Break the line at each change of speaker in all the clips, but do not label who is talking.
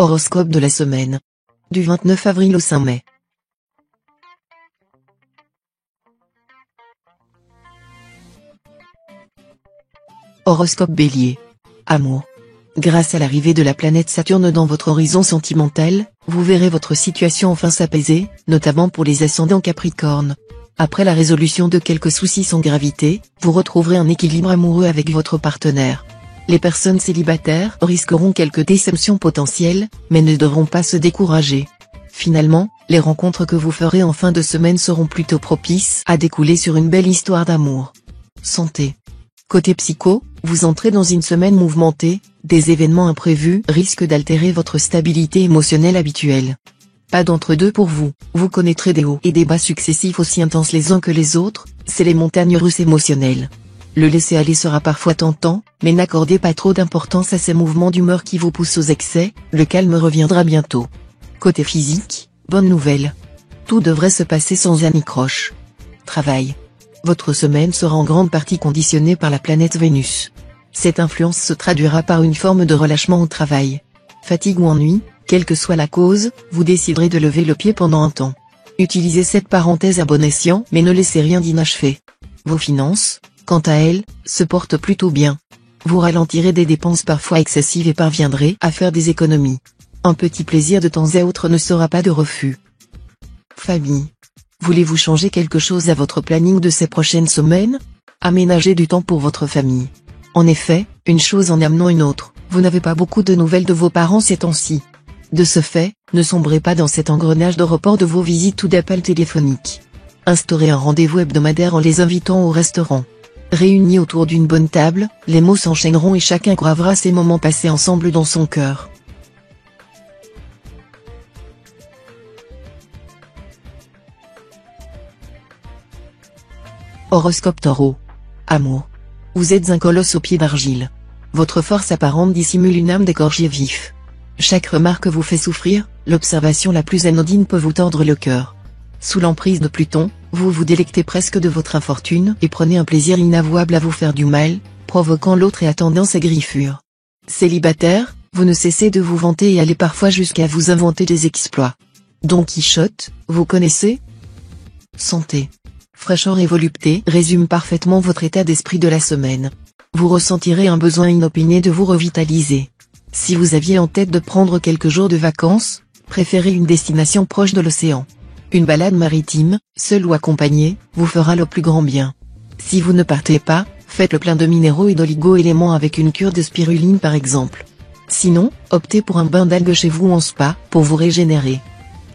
Horoscope de la semaine. Du 29 avril au 5 mai. Horoscope Bélier. Amour. Grâce à l'arrivée de la planète Saturne dans votre horizon sentimental, vous verrez votre situation enfin s'apaiser, notamment pour les ascendants Capricorne. Après la résolution de quelques soucis sans gravité, vous retrouverez un équilibre amoureux avec votre partenaire. Les personnes célibataires risqueront quelques déceptions potentielles, mais ne devront pas se décourager. Finalement, les rencontres que vous ferez en fin de semaine seront plutôt propices à découler sur une belle histoire d'amour. Santé. Côté psycho, vous entrez dans une semaine mouvementée, des événements imprévus risquent d'altérer votre stabilité émotionnelle habituelle. Pas d'entre-deux pour vous, vous connaîtrez des hauts et des bas successifs aussi intenses les uns que les autres, c'est les montagnes russes émotionnelles. Le laisser-aller sera parfois tentant, mais n'accordez pas trop d'importance à ces mouvements d'humeur qui vous poussent aux excès, le calme reviendra bientôt. Côté physique, bonne nouvelle. Tout devrait se passer sans anicroche. Travail. Votre semaine sera en grande partie conditionnée par la planète Vénus. Cette influence se traduira par une forme de relâchement au travail. Fatigue ou ennui, quelle que soit la cause, vous déciderez de lever le pied pendant un temps. Utilisez cette parenthèse à bon escient mais ne laissez rien d'inachevé. Vos finances, quant à elles, se portent plutôt bien. Vous ralentirez des dépenses parfois excessives et parviendrez à faire des économies. Un petit plaisir de temps à autre ne sera pas de refus. Famille. Voulez-vous changer quelque chose à votre planning de ces prochaines semaines? Aménagez du temps pour votre famille. En effet, une chose en amenant une autre, vous n'avez pas beaucoup de nouvelles de vos parents ces temps-ci. De ce fait, ne sombrez pas dans cet engrenage de report de vos visites ou d'appels téléphoniques. Instaurez un rendez-vous hebdomadaire en les invitant au restaurant. Réunis autour d'une bonne table, les mots s'enchaîneront et chacun gravera ces moments passés ensemble dans son cœur. Horoscope Taureau. Amour. Vous êtes un colosse aux pieds d'argile. Votre force apparente dissimule une âme d'écorché vif. Chaque remarque vous fait souffrir, l'observation la plus anodine peut vous tordre le cœur. Sous l'emprise de Pluton, vous vous délectez presque de votre infortune et prenez un plaisir inavouable à vous faire du mal, provoquant l'autre et attendant ses griffures. Célibataire, vous ne cessez de vous vanter et allez parfois jusqu'à vous inventer des exploits. Don Quichotte, vous connaissez? Santé. Fraîcheur et volupté résument parfaitement votre état d'esprit de la semaine. Vous ressentirez un besoin inopiné de vous revitaliser. Si vous aviez en tête de prendre quelques jours de vacances, préférez une destination proche de l'océan. Une balade maritime, seule ou accompagnée, vous fera le plus grand bien. Si vous ne partez pas, faites le plein de minéraux et d'oligo-éléments avec une cure de spiruline par exemple. Sinon, optez pour un bain d'algues chez vous en spa, pour vous régénérer.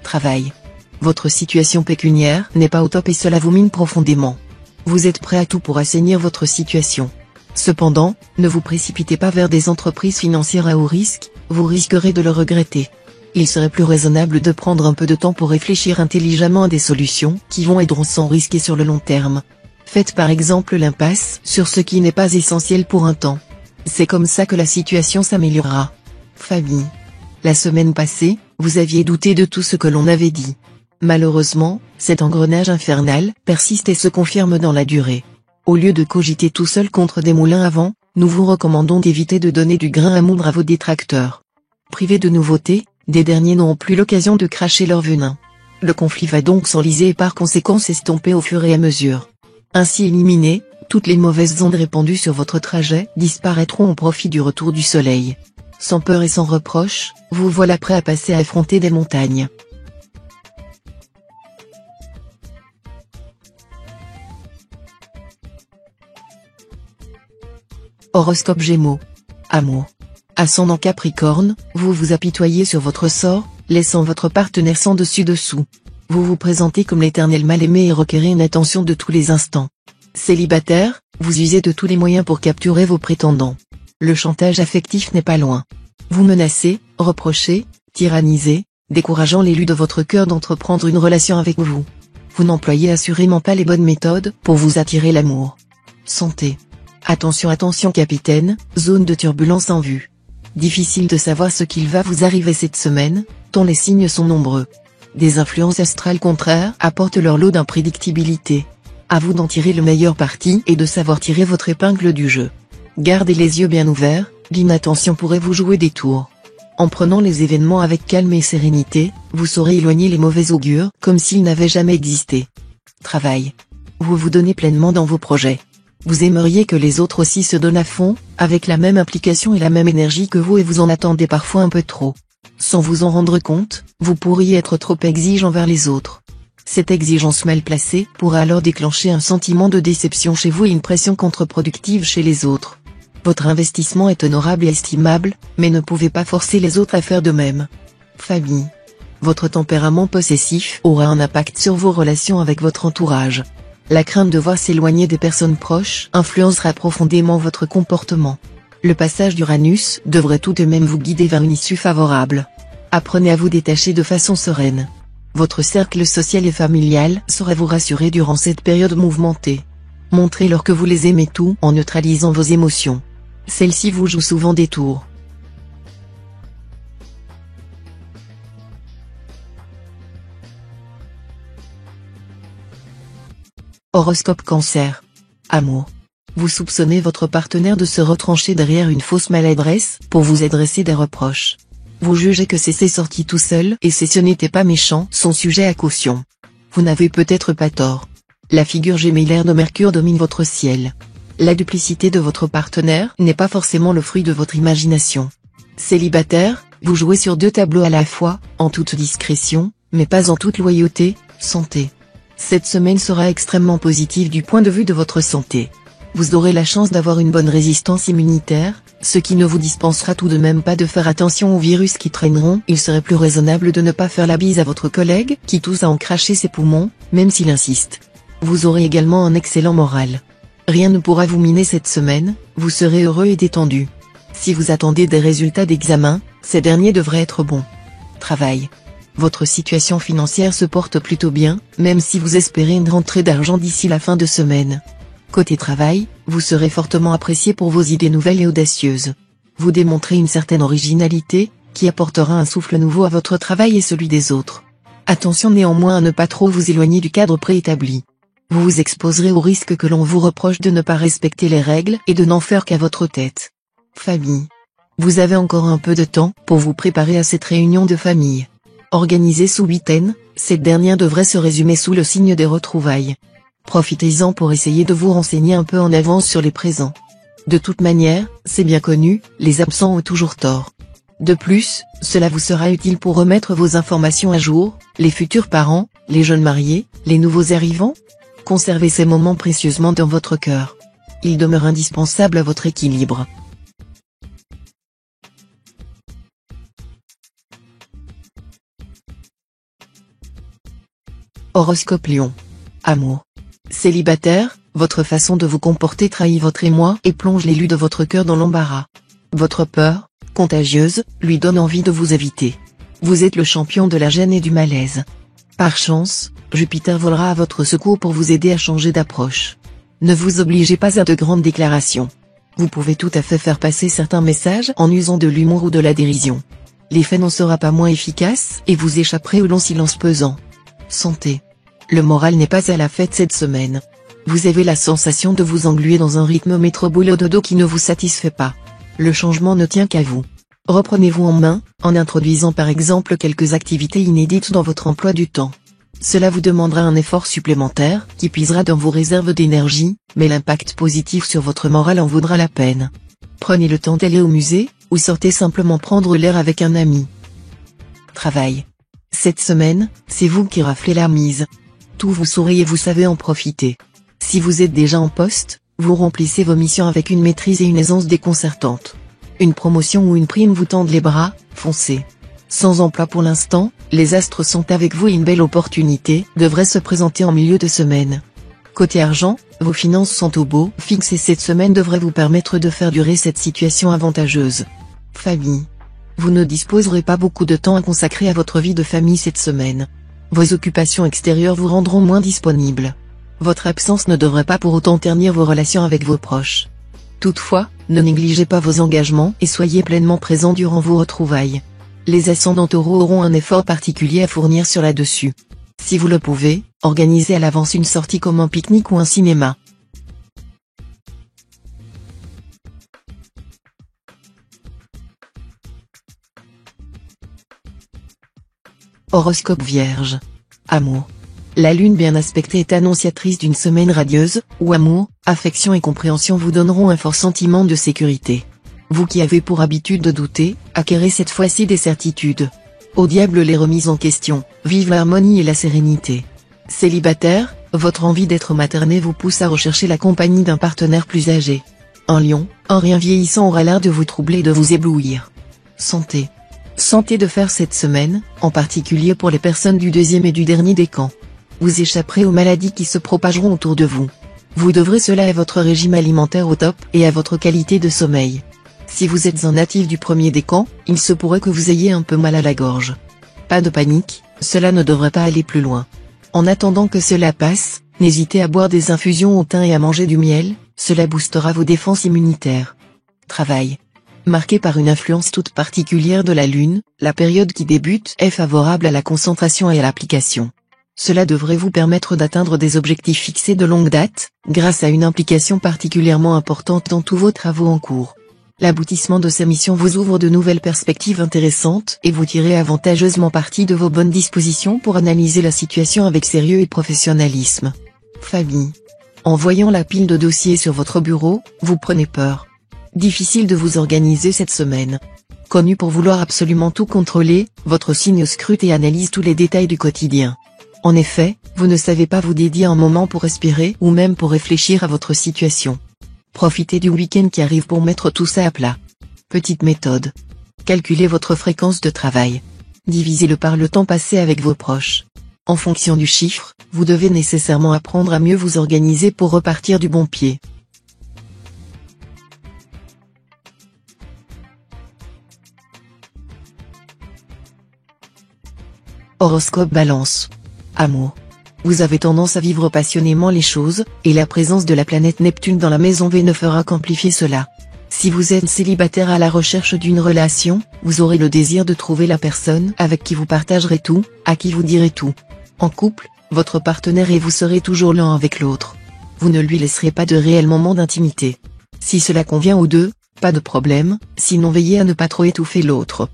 Travail. Votre situation pécuniaire n'est pas au top et cela vous mine profondément. Vous êtes prêt à tout pour assainir votre situation. Cependant, ne vous précipitez pas vers des entreprises financières à haut risque, vous risquerez de le regretter. Il serait plus raisonnable de prendre un peu de temps pour réfléchir intelligemment à des solutions qui vont aider sans risquer sur le long terme. Faites par exemple l'impasse sur ce qui n'est pas essentiel pour un temps. C'est comme ça que la situation s'améliorera. Famille. La semaine passée, vous aviez douté de tout ce que l'on avait dit. Malheureusement, cet engrenage infernal persiste et se confirme dans la durée. Au lieu de cogiter tout seul contre des moulins à vent, nous vous recommandons d'éviter de donner du grain à moudre à vos détracteurs. Privés de nouveautés, des derniers n'auront plus l'occasion de cracher leur venin. Le conflit va donc s'enliser et par conséquent s'estomper au fur et à mesure. Ainsi éliminées, toutes les mauvaises ondes répandues sur votre trajet disparaîtront au profit du retour du soleil. Sans peur et sans reproche, vous voilà prêt à passer à affronter des montagnes. Horoscope Gémeaux. Amour. Ascendant Capricorne, vous vous apitoyez sur votre sort, laissant votre partenaire sans dessus-dessous. Vous vous présentez comme l'éternel mal-aimé et requérez une attention de tous les instants. Célibataire, vous usez de tous les moyens pour capturer vos prétendants. Le chantage affectif n'est pas loin. Vous menacez, reprochez, tyrannisez, décourageant l'élu de votre cœur d'entreprendre une relation avec vous. Vous n'employez assurément pas les bonnes méthodes pour vous attirer l'amour. Santé. Attention attention capitaine, zone de turbulence en vue. Difficile de savoir ce qu'il va vous arriver cette semaine, tant les signes sont nombreux. Des influences astrales contraires apportent leur lot d'imprédictibilité. À vous d'en tirer le meilleur parti et de savoir tirer votre épingle du jeu. Gardez les yeux bien ouverts, l'inattention pourrait vous jouer des tours. En prenant les événements avec calme et sérénité, vous saurez éloigner les mauvais augures comme s'ils n'avaient jamais existé. Travail. Vous vous donnez pleinement dans vos projets. Vous aimeriez que les autres aussi se donnent à fond, avec la même implication et la même énergie que vous, et vous en attendez parfois un peu trop. Sans vous en rendre compte, vous pourriez être trop exigeant envers les autres. Cette exigence mal placée pourrait alors déclencher un sentiment de déception chez vous et une pression contre-productive chez les autres. Votre investissement est honorable et estimable, mais ne pouvez pas forcer les autres à faire de même. Famille. Votre tempérament possessif aura un impact sur vos relations avec votre entourage. La crainte de voir s'éloigner des personnes proches influencera profondément votre comportement. Le passage d'Uranus devrait tout de même vous guider vers une issue favorable. Apprenez à vous détacher de façon sereine. Votre cercle social et familial saura vous rassurer durant cette période mouvementée. Montrez-leur que vous les aimez tout en neutralisant vos émotions. Celles-ci vous jouent souvent des tours. Horoscope Cancer. Amour. Vous soupçonnez votre partenaire de se retrancher derrière une fausse maladresse pour vous adresser des reproches. Vous jugez que c'est sorti tout seul et ce n'était pas méchant, sont sujets à caution. Vous n'avez peut-être pas tort. La figure gémellaire de Mercure domine votre ciel. La duplicité de votre partenaire n'est pas forcément le fruit de votre imagination. Célibataire, vous jouez sur deux tableaux à la fois, en toute discrétion, mais pas en toute loyauté. Santé. Cette semaine sera extrêmement positive du point de vue de votre santé. Vous aurez la chance d'avoir une bonne résistance immunitaire, ce qui ne vous dispensera tout de même pas de faire attention aux virus qui traîneront. Il serait plus raisonnable de ne pas faire la bise à votre collègue qui tousse à en cracher ses poumons, même s'il insiste. Vous aurez également un excellent moral. Rien ne pourra vous miner cette semaine, vous serez heureux et détendu. Si vous attendez des résultats d'examen, ces derniers devraient être bons. Travail. Votre situation financière se porte plutôt bien, même si vous espérez une rentrée d'argent d'ici la fin de semaine. Côté travail, vous serez fortement apprécié pour vos idées nouvelles et audacieuses. Vous démontrez une certaine originalité, qui apportera un souffle nouveau à votre travail et celui des autres. Attention néanmoins à ne pas trop vous éloigner du cadre préétabli. Vous vous exposerez au risque que l'on vous reproche de ne pas respecter les règles et de n'en faire qu'à votre tête. Famille. Vous avez encore un peu de temps pour vous préparer à cette réunion de famille. Organisée sous huitaine, cette dernière devrait se résumer sous le signe des retrouvailles. Profitez-en pour essayer de vous renseigner un peu en avance sur les présents. De toute manière, c'est bien connu, les absents ont toujours tort. De plus, cela vous sera utile pour remettre vos informations à jour, les futurs parents, les jeunes mariés, les nouveaux arrivants. Conservez ces moments précieusement dans votre cœur. Ils demeurent indispensables à votre équilibre. Horoscope Lion. Amour. Célibataire, votre façon de vous comporter trahit votre émoi et plonge l'élu de votre cœur dans l'embarras. Votre peur, contagieuse, lui donne envie de vous éviter. Vous êtes le champion de la gêne et du malaise. Par chance, Jupiter volera à votre secours pour vous aider à changer d'approche. Ne vous obligez pas à de grandes déclarations. Vous pouvez tout à fait faire passer certains messages en usant de l'humour ou de la dérision. L'effet n'en sera pas moins efficace et vous échapperez au long silence pesant. Santé. Le moral n'est pas à la fête cette semaine. Vous avez la sensation de vous engluer dans un rythme métro-boulot-dodo qui ne vous satisfait pas. Le changement ne tient qu'à vous. Reprenez-vous en main, en introduisant par exemple quelques activités inédites dans votre emploi du temps. Cela vous demandera un effort supplémentaire, qui puisera dans vos réserves d'énergie, mais l'impact positif sur votre moral en vaudra la peine. Prenez le temps d'aller au musée, ou sortez simplement prendre l'air avec un ami. Travail. Cette semaine, c'est vous qui raflez la mise. Tout vous sourit et vous savez en profiter. Si vous êtes déjà en poste, vous remplissez vos missions avec une maîtrise et une aisance déconcertantes. Une promotion ou une prime vous tendent les bras, foncez. Sans emploi pour l'instant, les astres sont avec vous et une belle opportunité devrait se présenter en milieu de semaine. Côté argent, vos finances sont au beau fixe et cette semaine devrait vous permettre de faire durer cette situation avantageuse. Famille. Vous ne disposerez pas beaucoup de temps à consacrer à votre vie de famille cette semaine. Vos occupations extérieures vous rendront moins disponibles. Votre absence ne devrait pas pour autant ternir vos relations avec vos proches. Toutefois, ne négligez pas vos engagements et soyez pleinement présent durant vos retrouvailles. Les ascendants taureaux auront un effort particulier à fournir sur là-dessus. Si vous le pouvez, organisez à l'avance une sortie comme un pique-nique ou un cinéma. Horoscope Vierge. Amour. La lune bien aspectée est annonciatrice d'une semaine radieuse, où amour, affection et compréhension vous donneront un fort sentiment de sécurité. Vous qui avez pour habitude de douter, acquérez cette fois-ci des certitudes. Au diable les remises en question, vive l'harmonie et la sérénité. Célibataire, votre envie d'être materné vous pousse à rechercher la compagnie d'un partenaire plus âgé. En Lion, un rien vieillissant aura l'art de vous troubler et de vous éblouir. Santé. Santé de fer cette semaine, en particulier pour les personnes du deuxième et du dernier décan. Vous échapperez aux maladies qui se propageront autour de vous. Vous devrez cela à votre régime alimentaire au top et à votre qualité de sommeil. Si vous êtes un natif du premier décan, il se pourrait que vous ayez un peu mal à la gorge. Pas de panique, cela ne devrait pas aller plus loin. En attendant que cela passe, n'hésitez à boire des infusions au thym et à manger du miel, cela boostera vos défenses immunitaires. Travail. Marqué par une influence toute particulière de la Lune, la période qui débute est favorable à la concentration et à l'application. Cela devrait vous permettre d'atteindre des objectifs fixés de longue date, grâce à une implication particulièrement importante dans tous vos travaux en cours. L'aboutissement de ces missions vous ouvre de nouvelles perspectives intéressantes et vous tirez avantageusement parti de vos bonnes dispositions pour analyser la situation avec sérieux et professionnalisme. Famille. En voyant la pile de dossiers sur votre bureau, vous prenez peur. Difficile de vous organiser cette semaine. Connu pour vouloir absolument tout contrôler, votre signe scrute et analyse tous les détails du quotidien. En effet, vous ne savez pas vous dédier un moment pour respirer ou même pour réfléchir à votre situation. Profitez du week-end qui arrive pour mettre tout ça à plat. Petite méthode. Calculez votre fréquence de travail. Divisez-le par le temps passé avec vos proches. En fonction du chiffre, vous devez nécessairement apprendre à mieux vous organiser pour repartir du bon pied. Horoscope Balance. Amour. Vous avez tendance à vivre passionnément les choses, et la présence de la planète Neptune dans la maison V ne fera qu'amplifier cela. Si vous êtes célibataire à la recherche d'une relation, vous aurez le désir de trouver la personne avec qui vous partagerez tout, à qui vous direz tout. En couple, votre partenaire et vous serez toujours l'un avec l'autre. Vous ne lui laisserez pas de réels moments d'intimité. Si cela convient aux deux, pas de problème, sinon veillez à ne pas trop étouffer l'autre.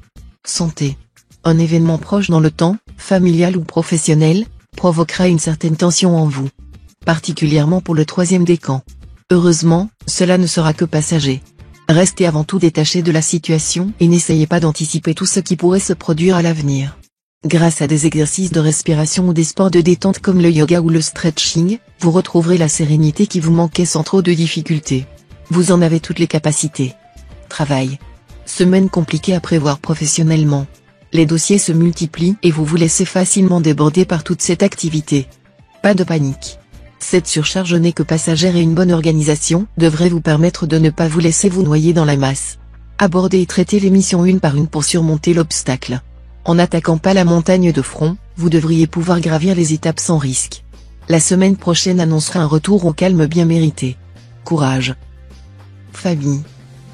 Santé. Un événement proche dans le temps, familial ou professionnel, provoquera une certaine tension en vous. Particulièrement pour le troisième décan. Heureusement, cela ne sera que passager. Restez avant tout détaché de la situation et n'essayez pas d'anticiper tout ce qui pourrait se produire à l'avenir. Grâce à des exercices de respiration ou des sports de détente comme le yoga ou le stretching, vous retrouverez la sérénité qui vous manquait sans trop de difficultés. Vous en avez toutes les capacités. Travail. Semaine compliquée à prévoir professionnellement. Les dossiers se multiplient et vous vous laissez facilement déborder par toute cette activité. Pas de panique. Cette surcharge n'est que passagère et une bonne organisation devrait vous permettre de ne pas vous laisser vous noyer dans la masse. Abordez et traitez les missions une par une pour surmonter l'obstacle. En n'attaquant pas la montagne de front, vous devriez pouvoir gravir les étapes sans risque. La semaine prochaine annoncera un retour au calme bien mérité. Courage. Famille.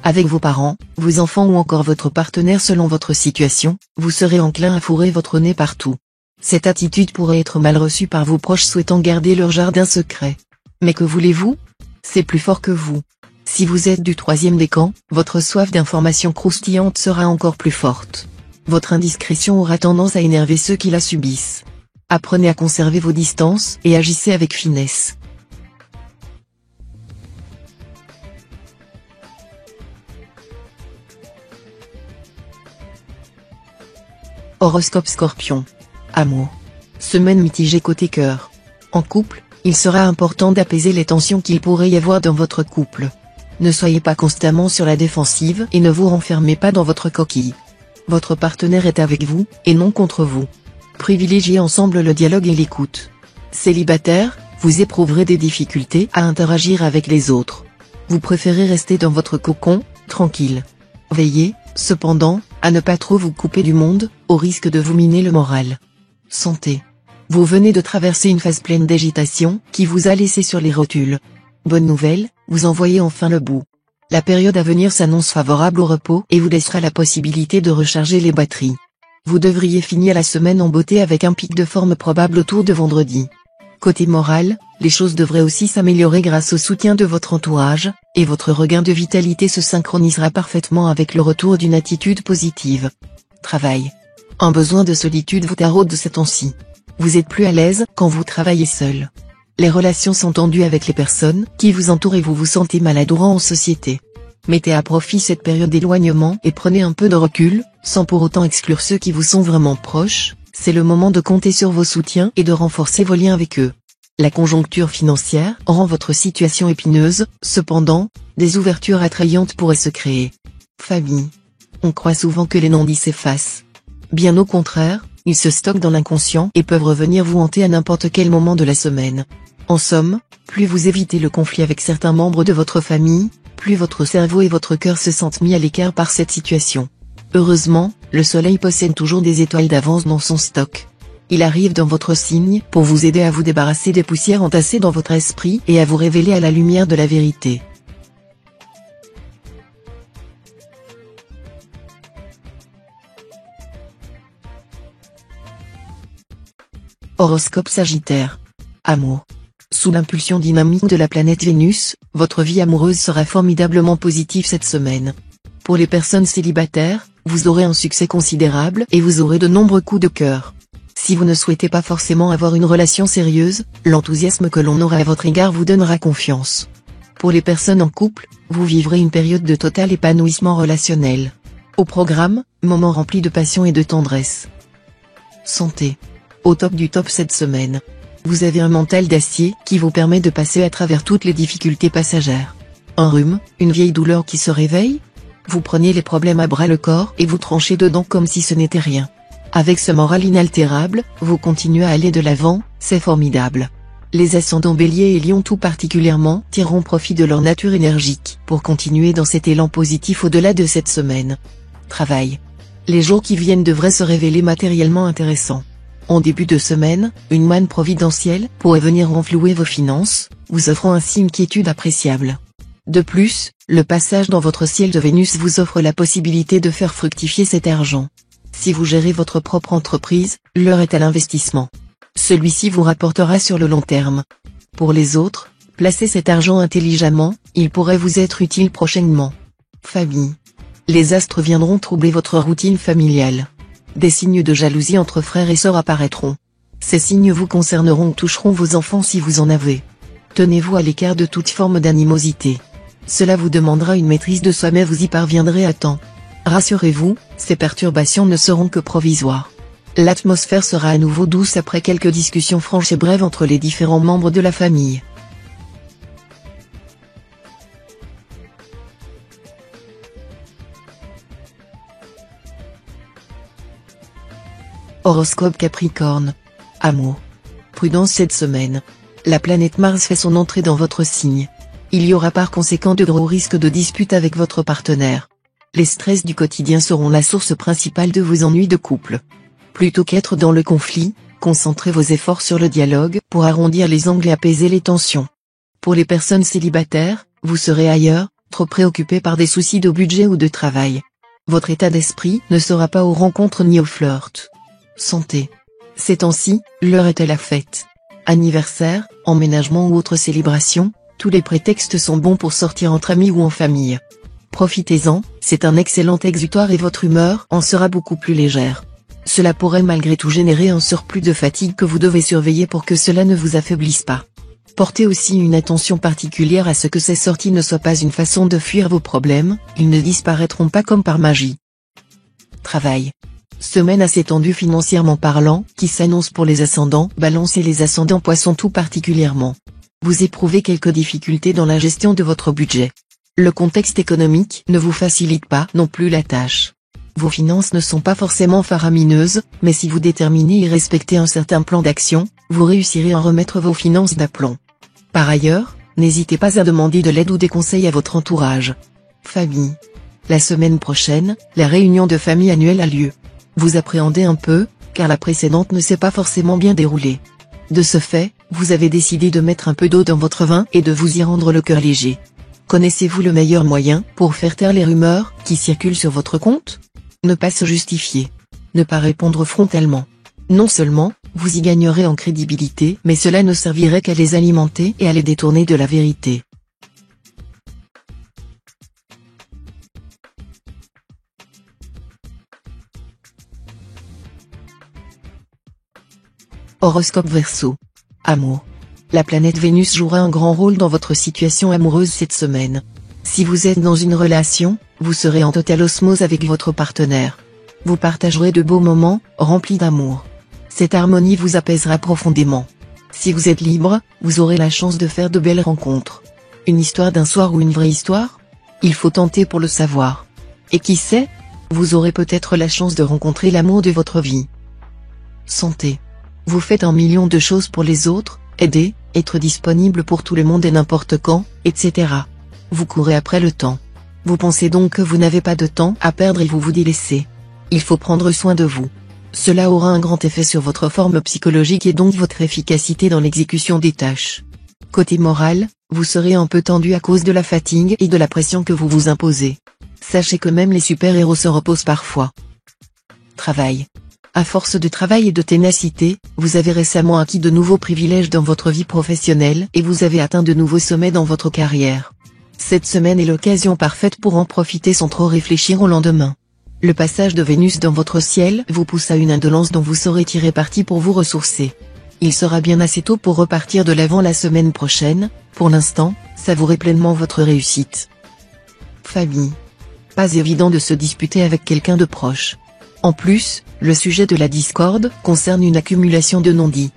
Avec vos parents, vos enfants ou encore votre partenaire selon votre situation, vous serez enclin à fourrer votre nez partout. Cette attitude pourrait être mal reçue par vos proches souhaitant garder leur jardin secret. Mais que voulez-vous? C'est plus fort que vous. Si vous êtes du troisième décan, votre soif d'informations croustillantes sera encore plus forte. Votre indiscrétion aura tendance à énerver ceux qui la subissent. Apprenez à conserver vos distances et agissez avec finesse. Horoscope Scorpion. Amour. Semaine mitigée côté cœur. En couple, il sera important d'apaiser les tensions qu'il pourrait y avoir dans votre couple. Ne soyez pas constamment sur la défensive et ne vous renfermez pas dans votre coquille. Votre partenaire est avec vous, et non contre vous. Privilégiez ensemble le dialogue et l'écoute. Célibataire, vous éprouverez des difficultés à interagir avec les autres. Vous préférez rester dans votre cocon, tranquille. Veillez, cependant, à ne pas trop vous couper du monde, au risque de vous miner le moral. Santé. Vous venez de traverser une phase pleine d'agitation, qui vous a laissé sur les rotules. Bonne nouvelle, vous en voyez enfin le bout. La période à venir s'annonce favorable au repos et vous laissera la possibilité de recharger les batteries. Vous devriez finir la semaine en beauté avec un pic de forme probable autour de vendredi. Côté moral, les choses devraient aussi s'améliorer grâce au soutien de votre entourage, et votre regain de vitalité se synchronisera parfaitement avec le retour d'une attitude positive. Travail. Un besoin de solitude vous taraude de ces temps-ci. Vous êtes plus à l'aise quand vous travaillez seul. Les relations sont tendues avec les personnes qui vous entourent et vous vous sentez maladroit en société. Mettez à profit cette période d'éloignement et prenez un peu de recul, sans pour autant exclure ceux qui vous sont vraiment proches. C'est le moment de compter sur vos soutiens et de renforcer vos liens avec eux. La conjoncture financière rend votre situation épineuse, cependant, des ouvertures attrayantes pourraient se créer. Famille. On croit souvent que les non-dits s'effacent. Bien au contraire, ils se stockent dans l'inconscient et peuvent revenir vous hanter à n'importe quel moment de la semaine. En somme, plus vous évitez le conflit avec certains membres de votre famille, plus votre cerveau et votre cœur se sentent mis à l'écart par cette situation. Heureusement, le soleil possède toujours des étoiles d'avance dans son stock. Il arrive dans votre signe pour vous aider à vous débarrasser des poussières entassées dans votre esprit et à vous révéler à la lumière de la vérité. Horoscope Sagittaire. Amour. Sous l'impulsion dynamique de la planète Vénus, votre vie amoureuse sera formidablement positive cette semaine. Pour les personnes célibataires, vous aurez un succès considérable et vous aurez de nombreux coups de cœur. Si vous ne souhaitez pas forcément avoir une relation sérieuse, l'enthousiasme que l'on aura à votre égard vous donnera confiance. Pour les personnes en couple, vous vivrez une période de total épanouissement relationnel. Au programme, moments remplis de passion et de tendresse. Santé. Au top du top cette semaine. Vous avez un mental d'acier qui vous permet de passer à travers toutes les difficultés passagères. Un rhume, une vieille douleur qui se réveille? Vous prenez les problèmes à bras le corps et vous tranchez dedans comme si ce n'était rien. Avec ce moral inaltérable, vous continuez à aller de l'avant, c'est formidable. Les ascendants Bélier et Lion tout particulièrement tireront profit de leur nature énergique pour continuer dans cet élan positif au-delà de cette semaine. Travail. Les jours qui viennent devraient se révéler matériellement intéressants. En début de semaine, une manne providentielle pourrait venir renflouer vos finances, vous offrant ainsi une quiétude appréciable. De plus, le passage dans votre ciel de Vénus vous offre la possibilité de faire fructifier cet argent. Si vous gérez votre propre entreprise, l'heure est à l'investissement. Celui-ci vous rapportera sur le long terme. Pour les autres, placez cet argent intelligemment, il pourrait vous être utile prochainement. Famille. Les astres viendront troubler votre routine familiale. Des signes de jalousie entre frères et sœurs apparaîtront. Ces signes vous concerneront ou toucheront vos enfants si vous en avez. Tenez-vous à l'écart de toute forme d'animosité. Cela vous demandera une maîtrise de soi mais vous y parviendrez à temps. Rassurez-vous, ces perturbations ne seront que provisoires. L'atmosphère sera à nouveau douce après quelques discussions franches et brèves entre les différents membres de la famille. Horoscope Capricorne. Amour. Prudence cette semaine. La planète Mars fait son entrée dans votre signe. Il y aura par conséquent de gros risques de dispute avec votre partenaire. Les stress du quotidien seront la source principale de vos ennuis de couple. Plutôt qu'être dans le conflit, concentrez vos efforts sur le dialogue pour arrondir les angles et apaiser les tensions. Pour les personnes célibataires, vous serez ailleurs, trop préoccupés par des soucis de budget ou de travail. Votre état d'esprit ne sera pas aux rencontres ni aux flirts. Santé. Ces temps-ci, l'heure est à la fête. Anniversaire, emménagement ou autre célébration, tous les prétextes sont bons pour sortir entre amis ou en famille. Profitez-en, c'est un excellent exutoire et votre humeur en sera beaucoup plus légère. Cela pourrait malgré tout générer un surplus de fatigue que vous devez surveiller pour que cela ne vous affaiblisse pas. Portez aussi une attention particulière à ce que ces sorties ne soient pas une façon de fuir vos problèmes, ils ne disparaîtront pas comme par magie. Travail. Semaine assez tendue financièrement parlant, qui s'annonce pour les ascendants Balance et les ascendants Poissons tout particulièrement. Vous éprouvez quelques difficultés dans la gestion de votre budget. Le contexte économique ne vous facilite pas non plus la tâche. Vos finances ne sont pas forcément faramineuses, mais si vous déterminez et respectez un certain plan d'action, vous réussirez à remettre vos finances d'aplomb. Par ailleurs, n'hésitez pas à demander de l'aide ou des conseils à votre entourage. Famille. La semaine prochaine, la réunion de famille annuelle a lieu. Vous appréhendez un peu, car la précédente ne s'est pas forcément bien déroulée. De ce fait, vous avez décidé de mettre un peu d'eau dans votre vin et de vous y rendre le cœur léger. Connaissez-vous le meilleur moyen pour faire taire les rumeurs qui circulent sur votre compte? Ne pas se justifier. Ne pas répondre frontalement. Non seulement, vous y gagnerez en crédibilité, mais cela ne servirait qu'à les alimenter et à les détourner de la vérité. Horoscope Verseau. Amour. La planète Vénus jouera un grand rôle dans votre situation amoureuse cette semaine. Si vous êtes dans une relation, vous serez en totale osmose avec votre partenaire. Vous partagerez de beaux moments, remplis d'amour. Cette harmonie vous apaisera profondément. Si vous êtes libre, vous aurez la chance de faire de belles rencontres. Une histoire d'un soir ou une vraie histoire? Il faut tenter pour le savoir. Et qui sait? Vous aurez peut-être la chance de rencontrer l'amour de votre vie. Santé. Vous faites un million de choses pour les autres, aider, être disponible pour tout le monde et n'importe quand, etc. Vous courez après le temps. Vous pensez donc que vous n'avez pas de temps à perdre et vous vous délaissez. Il faut prendre soin de vous. Cela aura un grand effet sur votre forme psychologique et donc votre efficacité dans l'exécution des tâches. Côté moral, vous serez un peu tendu à cause de la fatigue et de la pression que vous vous imposez. Sachez que même les super-héros se reposent parfois. Travail. À force de travail et de ténacité, vous avez récemment acquis de nouveaux privilèges dans votre vie professionnelle et vous avez atteint de nouveaux sommets dans votre carrière. Cette semaine est l'occasion parfaite pour en profiter sans trop réfléchir au lendemain. Le passage de Vénus dans votre ciel vous pousse à une indolence dont vous saurez tirer parti pour vous ressourcer. Il sera bien assez tôt pour repartir de l'avant la semaine prochaine. Pour l'instant, savourez pleinement votre réussite. Famille. Pas évident de se disputer avec quelqu'un de proche. En plus, le sujet de la discorde concerne une accumulation de non-dits.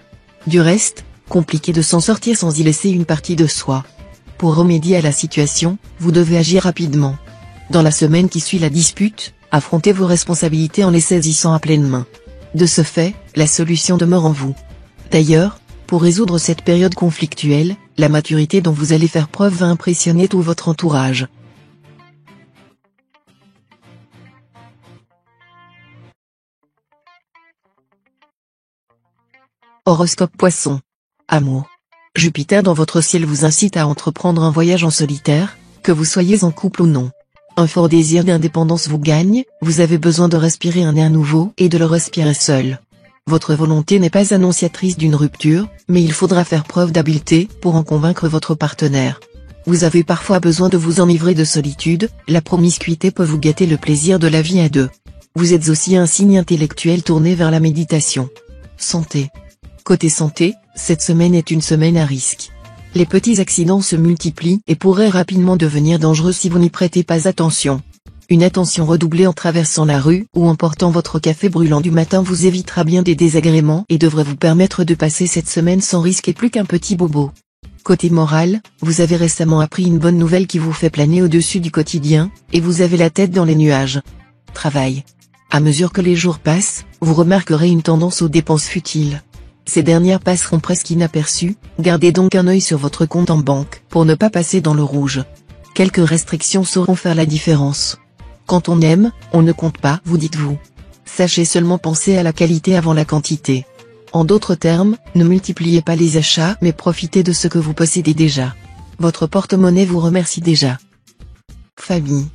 Du reste, compliqué de s'en sortir sans y laisser une partie de soi. Pour remédier à la situation, vous devez agir rapidement. Dans la semaine qui suit la dispute, affrontez vos responsabilités en les saisissant à pleine main. De ce fait, la solution demeure en vous. D'ailleurs, pour résoudre cette période conflictuelle, la maturité dont vous allez faire preuve va impressionner tout votre entourage. Horoscope Poisson. Amour. Jupiter dans votre ciel vous incite à entreprendre un voyage en solitaire, que vous soyez en couple ou non. Un fort désir d'indépendance vous gagne, vous avez besoin de respirer un air nouveau et de le respirer seul. Votre volonté n'est pas annonciatrice d'une rupture, mais il faudra faire preuve d'habileté pour en convaincre votre partenaire. Vous avez parfois besoin de vous enivrer de solitude, la promiscuité peut vous gâter le plaisir de la vie à deux. Vous êtes aussi un signe intellectuel tourné vers la méditation. Santé. Côté santé, cette semaine est une semaine à risque. Les petits accidents se multiplient et pourraient rapidement devenir dangereux si vous n'y prêtez pas attention. Une attention redoublée en traversant la rue ou en portant votre café brûlant du matin vous évitera bien des désagréments et devrait vous permettre de passer cette semaine sans risquer plus qu'un petit bobo. Côté moral, vous avez récemment appris une bonne nouvelle qui vous fait planer au-dessus du quotidien, et vous avez la tête dans les nuages. Travail. À mesure que les jours passent, vous remarquerez une tendance aux dépenses futiles. Ces dernières passeront presque inaperçues, gardez donc un œil sur votre compte en banque pour ne pas passer dans le rouge. Quelques restrictions sauront faire la différence. Quand on aime, on ne compte pas, vous dites-vous. Sachez seulement penser à la qualité avant la quantité. En d'autres termes, ne multipliez pas les achats mais profitez de ce que vous possédez déjà. Votre porte-monnaie vous remercie déjà. Famille.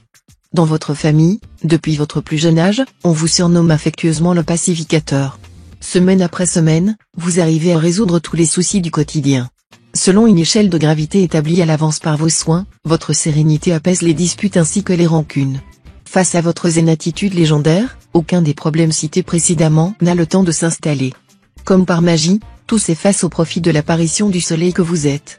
Dans votre famille, depuis votre plus jeune âge, on vous surnomme affectueusement le pacificateur. Semaine après semaine, vous arrivez à résoudre tous les soucis du quotidien. Selon une échelle de gravité établie à l'avance par vos soins, votre sérénité apaise les disputes ainsi que les rancunes. Face à votre zen attitude légendaire, aucun des problèmes cités précédemment n'a le temps de s'installer. Comme par magie, tout s'efface au profit de l'apparition du soleil que vous êtes.